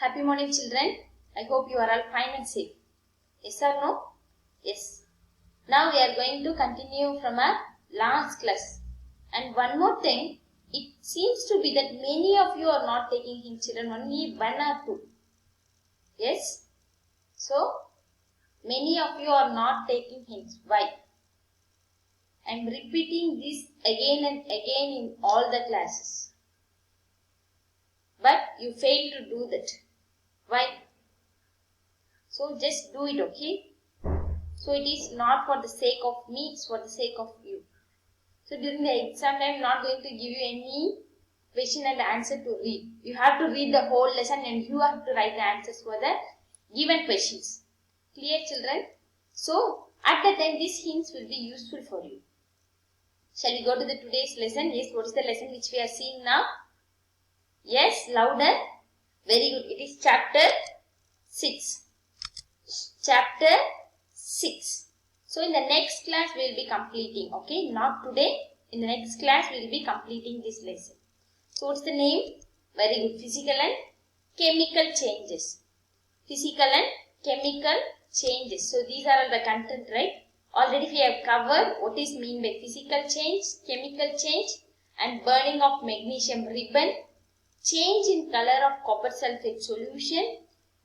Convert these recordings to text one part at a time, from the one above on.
Happy morning, children. I hope you are all fine and safe. Yes or no? Yes. Now we are going to continue from our last class. And one more thing, it seems to be that many of you are not taking hints, children, only one or two. Yes? So, many of you are not taking hints. Why? I am repeating this again and again in all the classes. But you fail to do that. Why? So just do it, okay? So it is not for the sake of me, it's for the sake of you. So during the exam time, I am not going to give you any question and answer to read. You have to read the whole lesson and you have to write the answers for the given questions. Clear, children? So at that time, these hints will be useful for you. Shall we go to the today's lesson? Yes, what is the lesson which we are seeing now? Yes, louder. Very good. It is chapter 6. Chapter 6. So in the next class we will be completing. Okay, not today. In the next class we will be completing this lesson. So what's the name? Very good. Physical and chemical changes. Physical and chemical changes. So these are all the content, right? Already we have covered what is mean by physical change, chemical change, and burning of magnesium ribbon, change in color of copper sulfate solution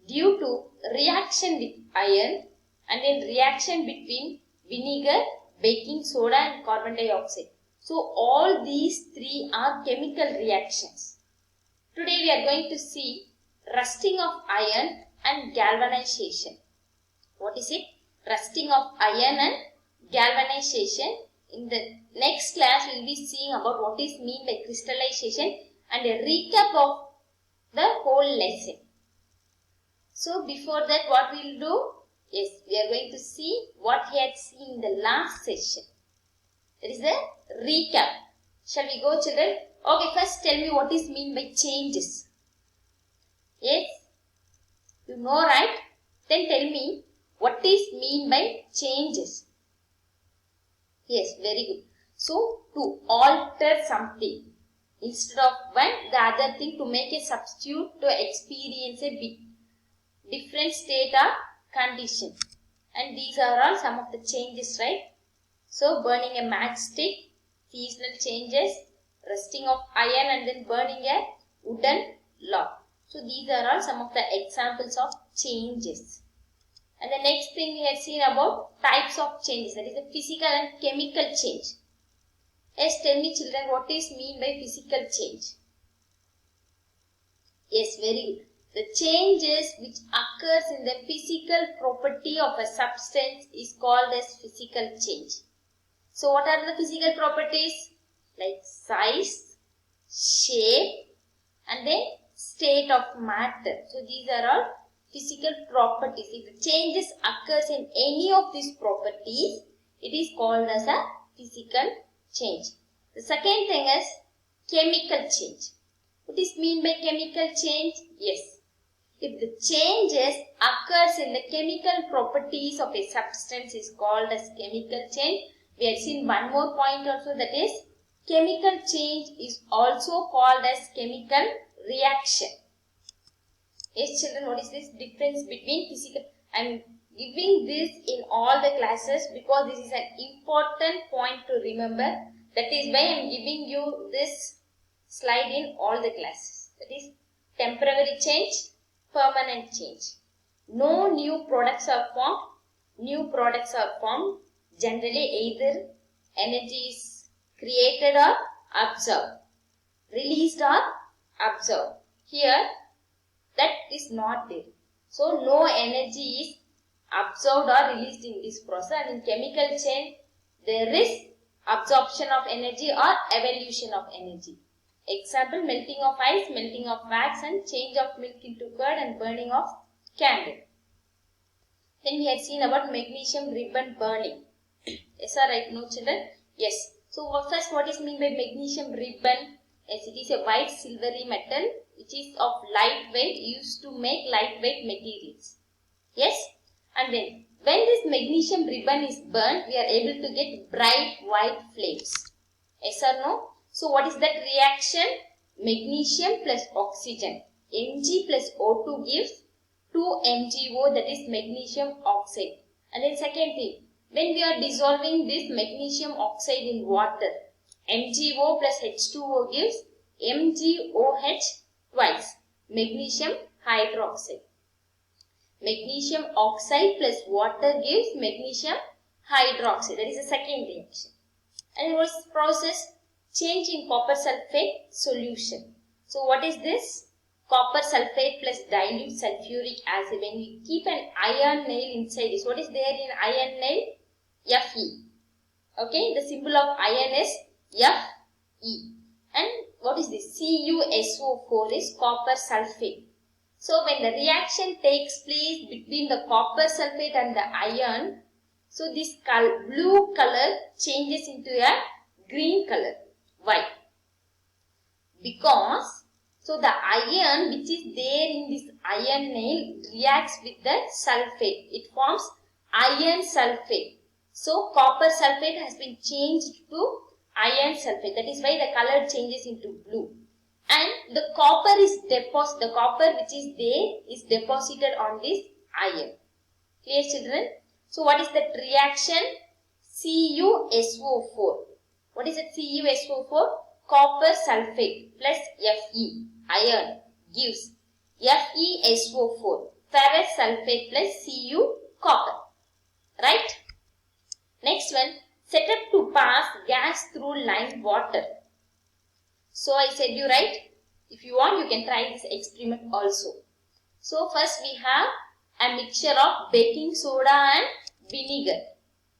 due to reaction with iron, and then reaction between vinegar, baking soda and carbon dioxide. So all these three are chemical reactions. Today we are going to see rusting of iron and galvanization. What is it? Rusting of iron and galvanization. In the next class we will be seeing about what is mean by crystallization and a recap of the whole lesson. So before that, what we will do? Yes, we are going to see what we had seen in the last session. That is the recap. Shall we go, children? Okay, first tell me what is mean by changes. Yes? You know, right? Then tell me what is mean by changes. Yes, very good. So, to alter something. Instead of one, the other thing, to make a substitute to experience a different state or condition. And these are all some of the changes, right? So burning a matchstick, seasonal changes, rusting of iron and then burning a wooden log. So these are all some of the examples of changes. And the next thing we have seen about types of changes, that is the physical and chemical change. Yes, tell me, children, what is mean by physical change? Yes, very good. The changes which occurs in the physical property of a substance is called as physical change. So what are the physical properties? Like size, shape and then state of matter. So these are all physical properties. If the changes occurs in any of these properties, it is called as a physical change. The second thing is chemical change. What is mean by chemical change? Yes. If the changes occurs in the chemical properties of a substance is called as chemical change. We have seen one more point also, that is chemical change is also called as chemical reaction. Yes, children, what is this difference between physical? I am giving this in all the classes because this is an important point to remember. That is why I am giving you this slide in all the classes. That is temporary change, permanent change. No new products are formed. New products are formed. Generally either energy is created or absorbed. Released or absorbed. Here that is not there. So no energy is absorbed or released in this process. And in chemical change there is absorption of energy or evolution of energy. Example, melting of ice, melting of wax and change of milk into curd and burning of candle. Then we had seen about magnesium ribbon burning. Yes or right? No, children? Yes. So first, what is mean by magnesium ribbon? Yes, it is a white silvery metal which is of lightweight, used to make lightweight materials. Yes? And then when this magnesium ribbon is burnt, we are able to get bright white flames. Yes or no? So what is that reaction? Magnesium plus oxygen. Mg plus O2 gives 2 MgO, that is magnesium oxide. And then second thing, when we are dissolving this magnesium oxide in water, MgO plus H2O gives MgOH twice, magnesium hydroxide. Magnesium oxide plus water gives magnesium hydroxide. That is the second reaction. And it was process change in copper sulfate solution. So what is this? Copper sulfate plus dilute sulfuric acid. When we keep an iron nail inside this, what is there in iron nail? Fe. Okay, the symbol of iron is Fe. And what is this? CuSO4 is copper sulfate. So when the reaction takes place between the copper sulfate and the iron, so this blue color changes into a green color. Why? Because so the iron which is there in this iron nail reacts with the sulfate. It forms iron sulfate. So copper sulfate has been changed to iron sulfate. That is why the color changes into blue. And the copper is deposited. The copper which is there is deposited on this iron. Clear, children? So what is that reaction? CuSO4. What is it? CuSO4? Copper sulfate plus Fe, iron, gives FeSO4, ferrous sulfate plus Cu, copper. Right? Next one, set up to pass gas through lime water. So I said you right. If you want, you can try this experiment also. So first we have a mixture of baking soda and vinegar.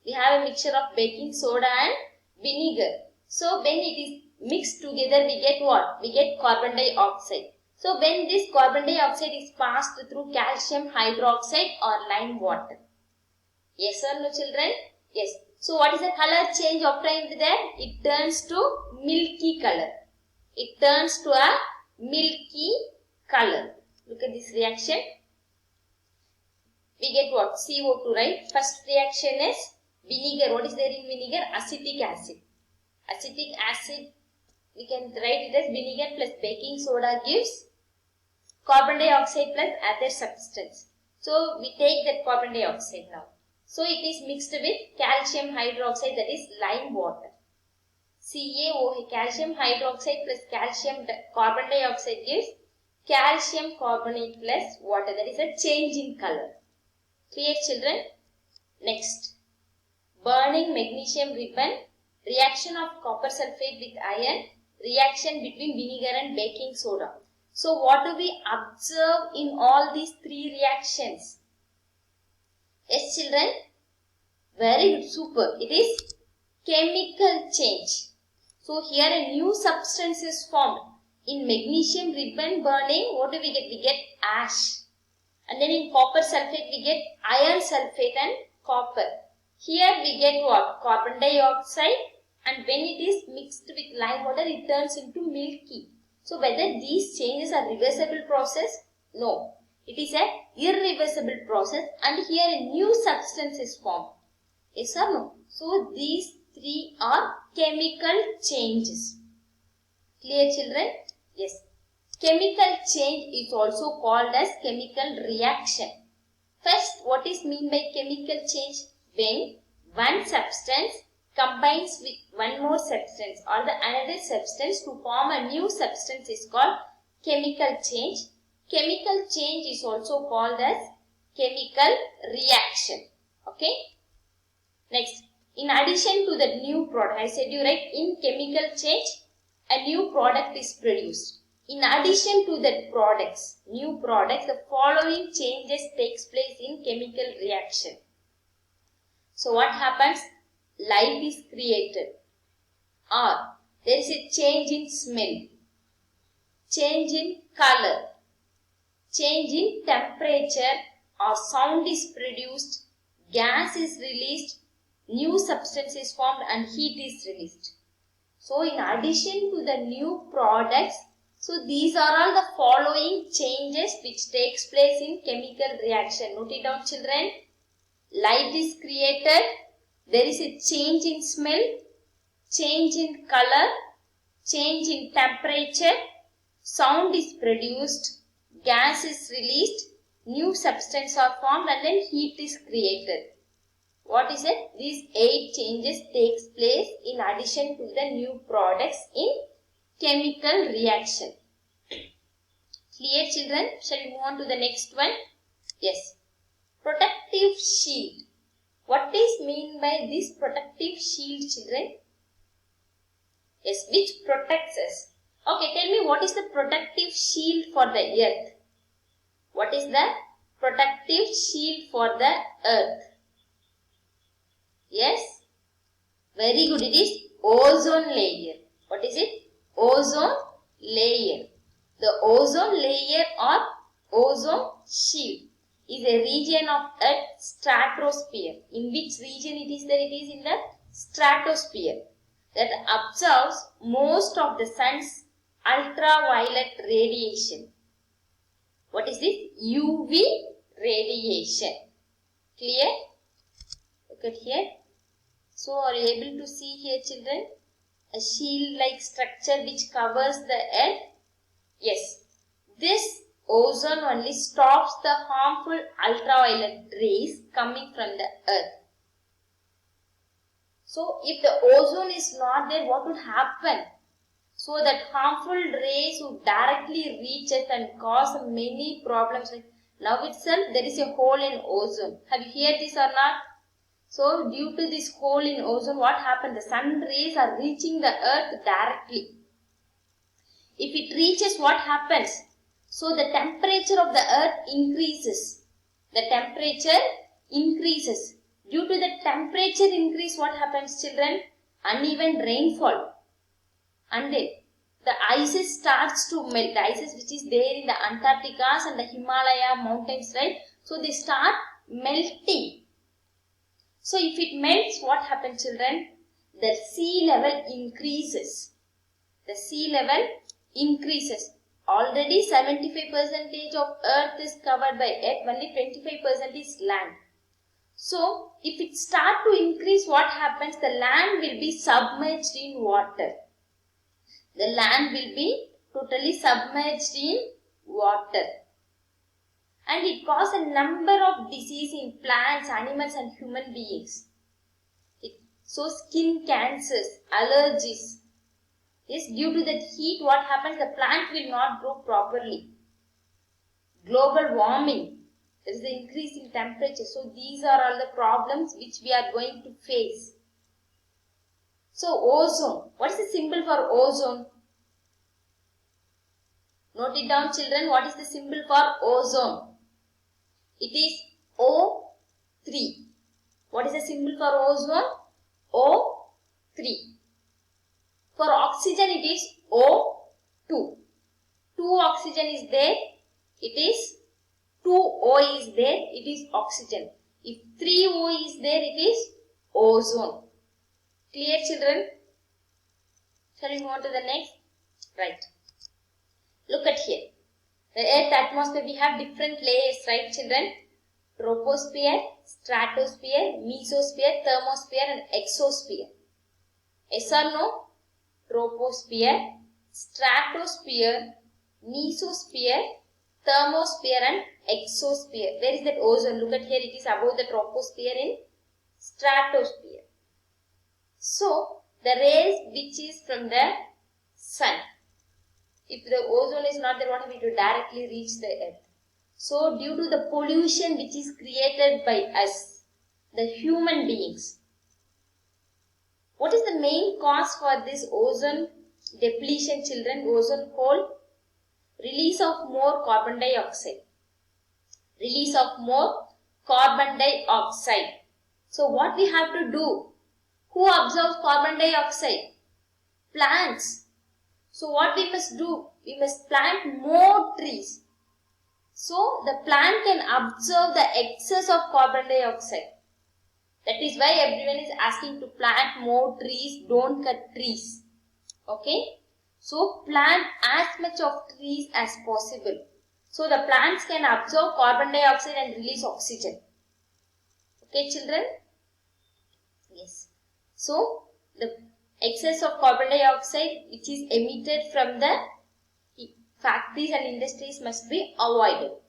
We have a mixture of baking soda and vinegar. So when it is mixed together, we get what? We get carbon dioxide. So when this carbon dioxide is passed through calcium hydroxide or lime water. Yes or no, children? Yes. So what is the color change obtained there? It turns to milky color. It turns to a milky color. Look at this reaction. We get what? CO2, right? First reaction is vinegar. What is there in vinegar? Acetic acid. Acetic acid, we can write it as vinegar plus baking soda gives carbon dioxide plus other substance. So we take that carbon dioxide now. So it is mixed with calcium hydroxide, that is lime water. CaOH, calcium hydroxide plus calcium carbon dioxide gives calcium carbonate plus water. That is a change in color. Clear, children? Next, burning magnesium ribbon, reaction of copper sulfate with iron, reaction between vinegar and baking soda. So what do we observe in all these three reactions? Yes, children? Very good, super. It is chemical change. So here a new substance is formed. In magnesium ribbon burning, what do we get? We get ash. And then in copper sulfate, we get iron sulfate and copper. Here we get what? Carbon dioxide, and when it is mixed with lime water, it turns into milky. So whether these changes are reversible process? No. It is an irreversible process, and here a new substance is formed. Yes or no? So these three are chemical changes. Clear, children? Yes. Chemical change is also called as chemical reaction. First, what is meant by chemical change? When one substance combines with one more substance or the another substance to form a new substance is called chemical change. Chemical change is also called as chemical reaction. Okay. Next, in addition to the new product, I said you right, in chemical change, a new product is produced. In addition to the new products, the following changes takes place in chemical reaction. So what happens? Light is created, or there is a change in smell, change in color, change in temperature, or sound is produced, gas is released, new substance is formed, and heat is released. So in addition to the new products, so these are all the following changes which takes place in chemical reaction. Note it down, children. Light is created, there is a change in smell, change in color, change in temperature, sound is produced, gas is released, new substance are formed, and then heat is created. What is it? These 8 changes takes place in addition to the new products in chemical reaction. Clear, children? Shall we move on to the next one? Yes. Protective shield. What is mean by this protective shield, children? Yes, which protects us. Okay, tell me what is the protective shield for the earth? What is the protective shield for the earth? Yes? Very good. It is ozone layer. What is it? Ozone layer. The ozone layer or ozone shield is a region of Earth's stratosphere. In which region it is there? It is in the stratosphere that absorbs most of the sun's ultraviolet radiation. What is this? UV radiation. Clear? Look at here. So, are you able to see here, children? A shield-like structure which covers the earth. Yes. This ozone only stops the harmful ultraviolet rays coming from the earth. So, if the ozone is not there, what would happen? So, that harmful rays would directly reach us and cause many problems. Now itself, there is a hole in ozone. Have you heard this or not? So, due to this hole in ozone, what happened? The sun rays are reaching the earth directly. If it reaches, what happens? So, the temperature of the earth increases. The temperature increases. Due to the temperature increase, what happens, children? Uneven rainfall. And the ices starts to melt. The ices which is there in the Antarcticas and the Himalaya mountains, right? So, they start melting. So, if it melts, what happens, children? The sea level increases. The sea level increases. Already 75% of earth is covered by earth, only 25% is land. So, if it starts to increase, what happens? The land will be submerged in water. The land will be totally submerged in water. And it causes a number of diseases in plants, animals and human beings. So skin cancers, allergies. Yes, due to that heat, what happens? The plant will not grow properly. Global warming. There is an increase in temperature. So these are all the problems which we are going to face. So ozone. What is the symbol for ozone? Note it down, children. What is the symbol for ozone? It is O3. What is the symbol for ozone? O3. For oxygen, it is O2. 2 oxygen is there. It is 2 O is there. It is oxygen. If 3 O is there, it is ozone. Clear, children? Shall we move on to the next? Right. Look at here. The earth atmosphere, we have different layers, right, children? Troposphere, stratosphere, mesosphere, thermosphere and exosphere. Yes or no? Troposphere, stratosphere, mesosphere, thermosphere and exosphere. Where is that ozone? Look at here, it is above the troposphere in stratosphere. So, the rays which is from the sun. If the ozone is not there, what will to directly reach the earth? So, due to the pollution which is created by us, the human beings, what is the main cause for this ozone depletion, children? Ozone hole? Release of more carbon dioxide. Release of more carbon dioxide. So, what we have to do? Who absorbs carbon dioxide? Plants. So, what we must do? We must plant more trees. So, the plant can absorb the excess of carbon dioxide. That is why everyone is asking to plant more trees, don't cut trees. Okay? So, plant as much of trees as possible. So, the plants can absorb carbon dioxide and release oxygen. Okay, children? Yes. So, the excess of carbon dioxide which is emitted from the factories and industries must be avoided.